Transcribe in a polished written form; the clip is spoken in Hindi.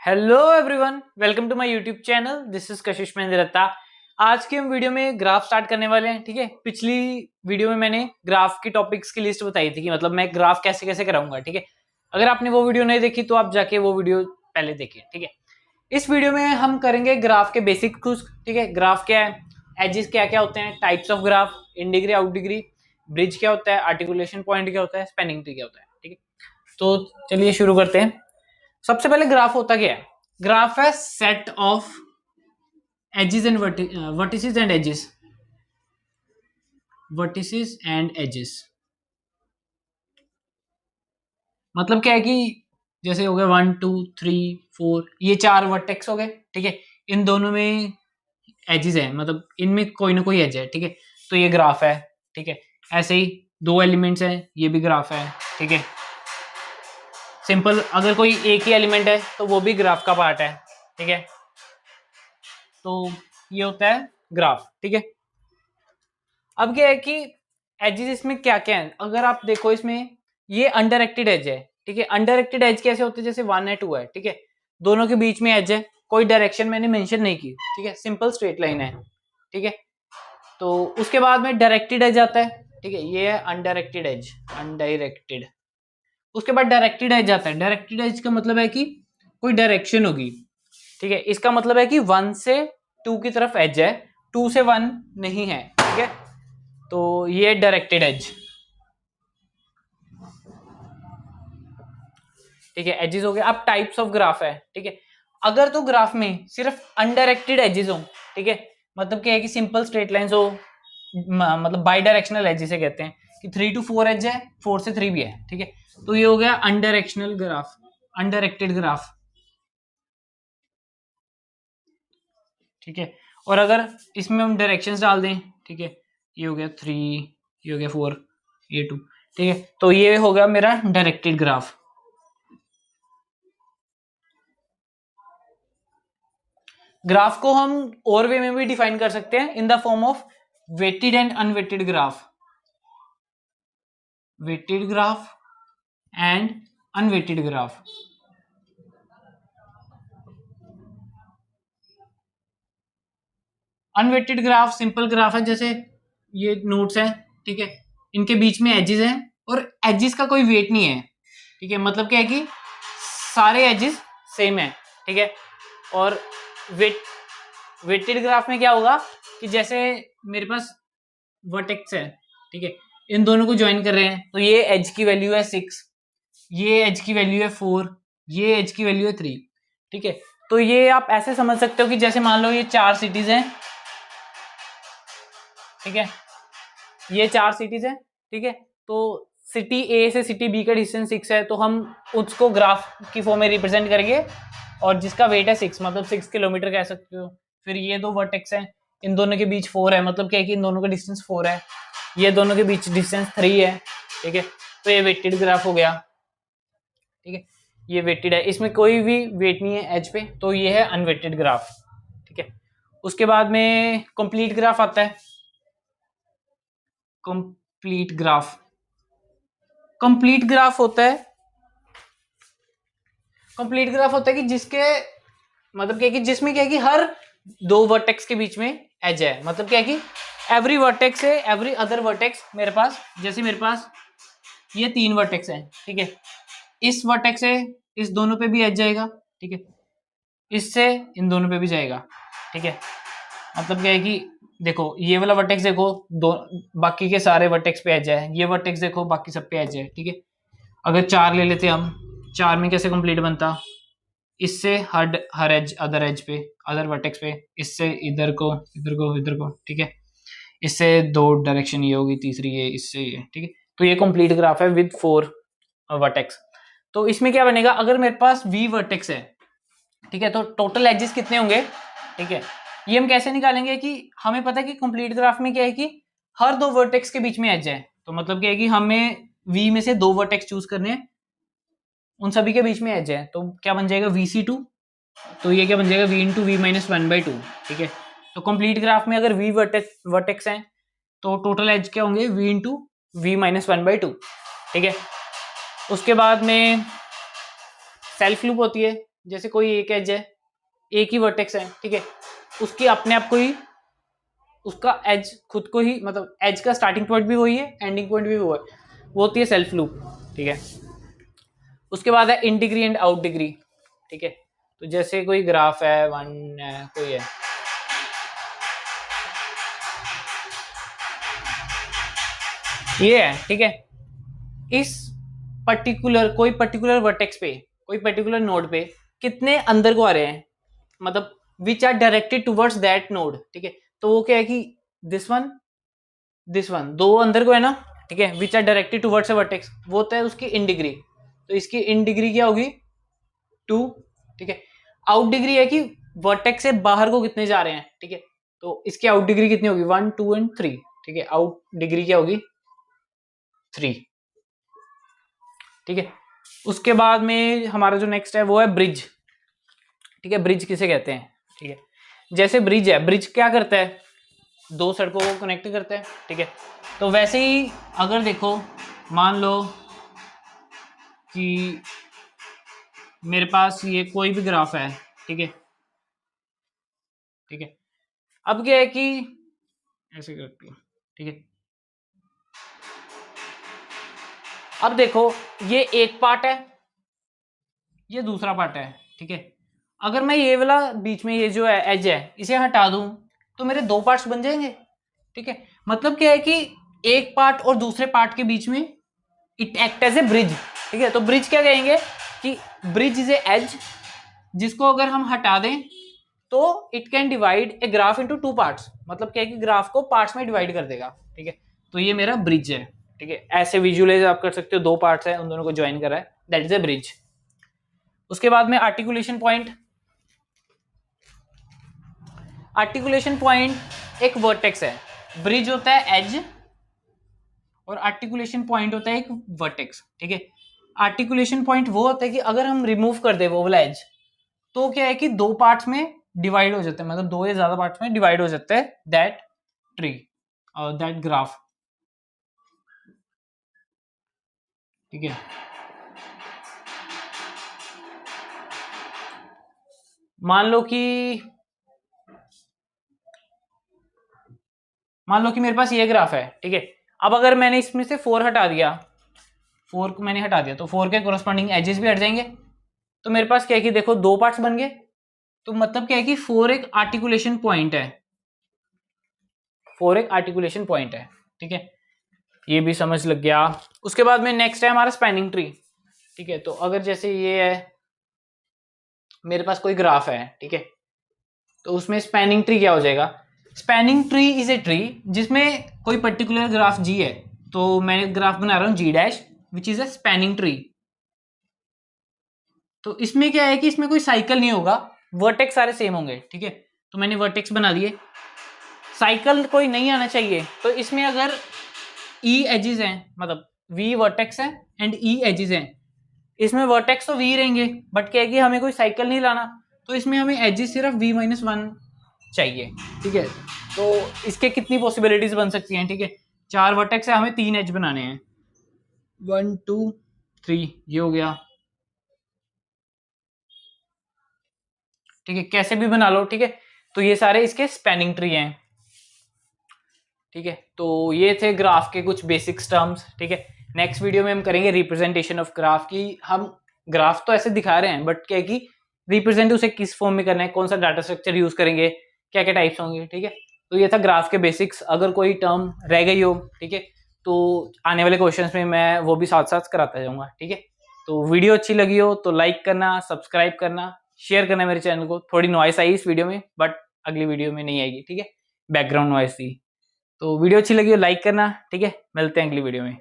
Hello everyone, welcome to my YouTube channel. This is Kashish Mahendra Dutta. आज के हम वीडियो में ग्राफ स्टार्ट करने वाले हैं। ठीक है, पिछली वीडियो में मैंने ग्राफ की टॉपिक्स की लिस्ट बताई थी कि मतलब मैं ग्राफ कैसे कैसे कराऊंगा। ठीक है, अगर आपने वो वीडियो नहीं देखी तो आप जाके वो वीडियो पहले देखिए। ठीक है, इस वीडियो में हम करेंगे ग्राफ के बेसिक कुछ। ठीक है, ग्राफ क्या है, एजेस क्या क्या होते हैं, types of graph, in degree out degree, bridge क्या होता है, आर्टिकुलेशन पॉइंट क्या होता है, स्पैनिंग ट्री क्या होता है। ठीक है, तो चलिए शुरू करते हैं। सबसे पहले ग्राफ होता क्या है? ग्राफ है set of edges and vertices and edges, vertices and edges. मतलब क्या है कि जैसे हो गए 1 2 3 4, ये 4 वर्टेक्स हो गए। ठीक है, इन दोनों में एजेस है, मतलब इनमें कोई ना कोई एज है। ठीक है, तो ये ग्राफ है। ठीक है, ऐसे ही 2 एलिमेंट्स हैं, ये भी ग्राफ है। ठीक है, सिंपल, अगर कोई एक ही एलिमेंट है तो वो भी ग्राफ का पार्ट है। ठीक है, तो ये होता है ग्राफ। ठीक है, अब क्या है कि एजेस इसमें क्या क्या है, अगर आप देखो इसमें ये अनडायरेक्टेड एज है। ठीक है, अनडायरेक्टेड एज कैसे होते हैं, जैसे 1 है 2 है। ठीक है, दोनों के बीच में एज है, कोई डायरेक्शन मैंने मेंशन नहीं की। ठीक है, सिंपल स्ट्रेट लाइन है। ठीक है, तो उसके बाद में डायरेक्टेड एज आता है। ठीक है, ये है अनडायरेक्टेड एज, अनडायरेक्टेड। उसके बाद डायरेक्टेड एज आता है। डायरेक्टेड एज का मतलब है कि कोई डायरेक्शन होगी। ठीक है, इसका मतलब है कि 1 से 2 की तरफ एज है, 2 से 1 नहीं है। ठीक है, तो ये डायरेक्टेड एज। ठीक है, एजेस हो गए। अब टाइप्स ऑफ ग्राफ है। ठीक है, अगर तो ग्राफ में सिर्फ अनडायरेक्टेड एजेस हो, ठीक है, मतलब क्या है कि सिंपल स्ट्रेट लाइंस हो, मतलब बाई डायरेक्शनल एज जिसे कहते हैं कि 3 to 4 एज है, 4 से 3 भी है। ठीक है, तो ये हो गया अनडायरेक्शनल ग्राफ, अनडायरेक्टेड ग्राफ। ठीक है, और अगर इसमें हम डायरेक्शंस डाल दें, ठीक है, ये हो गया 3, ये हो गया 4, ये 2। ठीक है, तो ये हो गया मेरा डायरेक्टेड ग्राफ। ग्राफ को हम और वे में भी डिफाइन कर सकते हैं in the form of weighted and unweighted graph, weighted graph and unweighted graph. Unweighted graph simple graph है, जैसे ये नोट्स हैं। ठीक है, इनके बीच में एजेस हैं और एजेस का कोई वेट नहीं है। ठीक है, मतलब क्या है कि सारे एजेस सेम है। ठीक है, और वेट वेटेड ग्राफ में क्या होगा कि जैसे मेरे पास वर्टेक्स है। ठीक है, इन दोनों को ज्वाइन कर रहे हैं, तो ये एज की वैल्यू है 6, ये एज की वैल्यू है 4, ये एज की वैल्यू है 3। ठीक है, तो ये आप ऐसे समझ सकते हो कि जैसे मान लो ये 4 सिटीज हैं। ठीक है, ये 4 सिटीज हैं। ठीक है, तो सिटी ए से सिटी बी का डिस्टेंस 6 है, तो हम उसको ग्राफ की फॉर्म में रिप्रेजेंट करेंगे, और जिसका वेट है 6, मतलब 6 किलोमीटर कह सकते हो। फिर ये 2 वर्टेक्स हैं, इन दोनों के बीच 4 है, मतलब क्या है कि इन दोनों का डिस्टेंस 4 है, ये दोनों के बीच डिस्टेंस 3 है। ठीक है, तो ये वेटेड ग्राफ हो गया। ठीक है, ये वेटेड है, इसमें कोई भी वेट नहीं है एज पे, तो ये है अनवेटेड ग्राफ। ठीक है, उसके बाद में कंप्लीट ग्राफ आता है। कंप्लीट ग्राफ, कंप्लीट ग्राफ होता है, कंप्लीट ग्राफ होता है कि जिसके मतलब क्या है कि जिसमें क्या है कि हर 2 वर्टेक्स के बीच में एज है। मतलब क्या है कि एवरी वर्टेक्स है, एवरी अदर वर्टेक्स मेरे पास, जैसे मेरे पास ये 3 वर्टेक्स है। ठीक है, इस वर्टेक्स से इस दोनों पे भी एज जाएगा। ठीक है, इससे इन दोनों पे भी जाएगा। ठीक है, मतलब क्या है कि देखो ये वाला वर्टेक्स देखो, दो बाकी के सारे वर्टेक्स पे एज है, ये वर्टेक्स देखो बाकी सब पे एज है। ठीक है, अगर 4 ले लेते हम, 4 में कैसे कंप्लीट बनता, इससे हर हर एज, अदर एज पे, अदर वर्टेक्स पे, इससे इधर को इधर को इधर को। ठीक है, इससे 2 डायरेक्शन ये होगी, तीसरी ये, इससे ये। ठीक है, तो ये कंप्लीट ग्राफ है विद 4 वर्टेक्स। तो इसमें क्या बनेगा, अगर मेरे पास v वर्टेक्स है, ठीक है, तो टोटल एजेस कितने होंगे। ठीक है, ये हम कैसे निकालेंगे कि हमें पता है कि कंप्लीट ग्राफ में क्या है कि हर 2 वर्टेक्स के बीच में एज है, तो मतलब क्या है कि हमें v में से 2 वर्टेक्स चूज करने हैं, उन सभी के बीच में एज है, तो क्या बन जाएगा vc2, तो ये क्या बन जाएगा v इंटू वी माइनस 1/2। ठीक है, तो कंप्लीट ग्राफ में अगर v वर्टेक्स हैं तो टोटल एज क्या होंगे, v इंटू वी माइनस 1/2। ठीक है, उसके बाद में सेल्फ लूप होती है। जैसे कोई एक एज है, एक ही वर्टेक्स है, ठीक है, उसकी अपने आप को ही उसका एज खुद को ही, मतलब एज का स्टार्टिंग पॉइंट भी वही है, एंडिंग पॉइंट भी वो है, वो होती है सेल्फ लूप, ठीक है। उसके बाद है in degree and out degree, ठीक है। तो जैसे कोई ग्राफ है, वन है, कोई है, ये है, ठीक है। इस पर्टिकुलर कोई पर्टिकुलर वर्टेक्स पे, कोई पर्टिकुलर नोड पे कितने अंदर को आ रहे हैं, मतलब which are directed towards that node, ठीक है। तो वो क्या है कि दिस वन, दिस वन, दो अंदर को है ना, ठीक है, which are directed towards a vertex, वो होता है उसकी इन डिग्री। तो इसकी इन डिग्री क्या होगी, 2, ठीक है। आउट डिग्री है कि वर्टेक्स से बाहर को कितने जा रहे हैं, ठीक है। तो इसकी आउट डिग्री कितनी होगी, 1, 2 एंड 3, ठीक है। आउट डिग्री क्या होगी, 3, ठीक है। उसके बाद में हमारा जो नेक्स्ट है वो है ब्रिज, ठीक है। ब्रिज किसे कहते हैं, ठीक है। जैसे ब्रिज है, ब्रिज क्या करता है, दो सड़कों को कनेक्ट करता है, ठीक है। तो वैसे ही अगर देखो, मान लो कि मेरे पास ये कोई भी ग्राफ है, ठीक है, ठीक है। अब क्या है कि ऐसे करती है, ठीक है। अब देखो, ये एक पार्ट है, ये दूसरा पार्ट है, ठीक है। अगर मैं ये वाला बीच में ये जो है एज है, इसे हटा दूं तो मेरे दो पार्ट्स बन जाएंगे, ठीक है। मतलब क्या है कि एक पार्ट और दूसरे पार्ट के बीच में it act as a bridge, ठीक है। तो ब्रिज क्या कहेंगे कि ब्रिज इज ए एज, जिसको अगर हम हटा दें तो it can divide a graph into two parts, मतलब क्या है कि ग्राफ को पार्ट्स में डिवाइड कर देगा, ठीक है। तो ये मेरा ब्रिज है, ठीक है। ऐसे विजुअलाइज आप कर सकते हो, दो पार्ट्स है, उन दोनों को ज्वाइन करा है, दैट इज ए ब्रिज। उसके बाद में आर्टिकुलेशन पॉइंट। आर्टिकुलेशन पॉइंट एक वर्टेक्स है, ब्रिज होता है एज और आर्टिकुलेशन पॉइंट होता है एक वर्टेक्स, ठीक है। आर्टिकुलेशन पॉइंट वो होता है कि अगर हम रिमूव कर दे वो वाला एज, तो क्या है कि दो पार्ट्स में डिवाइड हो जाते हैं, मतलब दो या ज्यादा पार्ट्स में डिवाइड हो जाता है दैट ट्री और दैट ग्राफ, ठीक है। मान लो कि मेरे पास ये ग्राफ है, ठीक है। अब अगर मैंने इसमें से 4 हटा दिया, 4 को मैंने हटा दिया, तो 4 के कोरस्पॉन्डिंग एजेस भी हट जाएंगे। तो मेरे पास क्या है कि देखो दो पार्ट्स बन गए, तो मतलब क्या है कि 4 एक आर्टिकुलेशन पॉइंट है, 4 एक आर्टिकुलेशन पॉइंट है, ठीक है। ये भी समझ लग गया। उसके बाद में नेक्स्ट है हमारा स्पैनिंग ट्री, ठीक है। तो अगर जैसे ये है, मेरे पास कोई ग्राफ है, ठीक है, तो उसमें स्पैनिंग ट्री क्या हो जाएगा, spanning tree is a tree जिसमें कोई पर्टिकुलर ग्राफ जी है, तो मैं ग्राफ बना रहा हूँ G dash which is a spanning tree. तो इसमें क्या है कि इसमें कोई साइकिल नहीं होगा, वर्टेक्स सारे सेम होंगे, ठीक है। तो मैंने वर्टेक्स बना दिए, साइकिल कोई नहीं आना चाहिए। तो इसमें अगर ई एजेस हैं, मतलब वी वर्टेक्स है एंड ई एजेस हैं, इसमें वर्टेक्स तो वी रहेंगे, बट क्या है कि हमें कोई साइकिल नहीं लाना, तो इसमें हमें एजेस सिर्फ v-1 चाहिए, ठीक है। तो इसके कितनी पॉसिबिलिटीज बन सकती हैं, ठीक है। 4 वर्टेक्स है, हमें 3 एज बनाने हैं, 1 2 3, ये हो गया, ठीक है। कैसे भी बना लो, ठीक है। तो ये सारे इसके स्पैनिंग ट्री हैं, ठीक है। तो ये थे ग्राफ के कुछ बेसिक्स टर्म्स, ठीक है। नेक्स्ट वीडियो में हम करेंगे रिप्रेजेंटेशन ऑफ ग्राफ की। हम ग्राफ तो ऐसे दिखा रहे हैं, बट क्या है कि रिप्रेजेंट उसे किस फॉर्म में करना है, कौन सा डाटा स्ट्रक्चर यूज करेंगे, क्या क्या टाइप्स होंगे, ठीक है। तो ये था ग्राफ के बेसिक्स। अगर कोई टर्म रह गई हो, ठीक है, तो आने वाले क्वेश्चंस में मैं वो भी साथ साथ कराता जाऊंगा, ठीक है। तो वीडियो अच्छी लगी हो तो लाइक करना, सब्सक्राइब करना, शेयर करना मेरे चैनल को। थोड़ी नॉइस आई इस वीडियो में, बट अगली वीडियो में नहीं आएगी, ठीक है, बैकग्राउंड नॉइस थी। तो वीडियो अच्छी लगी हो लाइक करना, ठीक है। मिलते हैं अगली वीडियो में।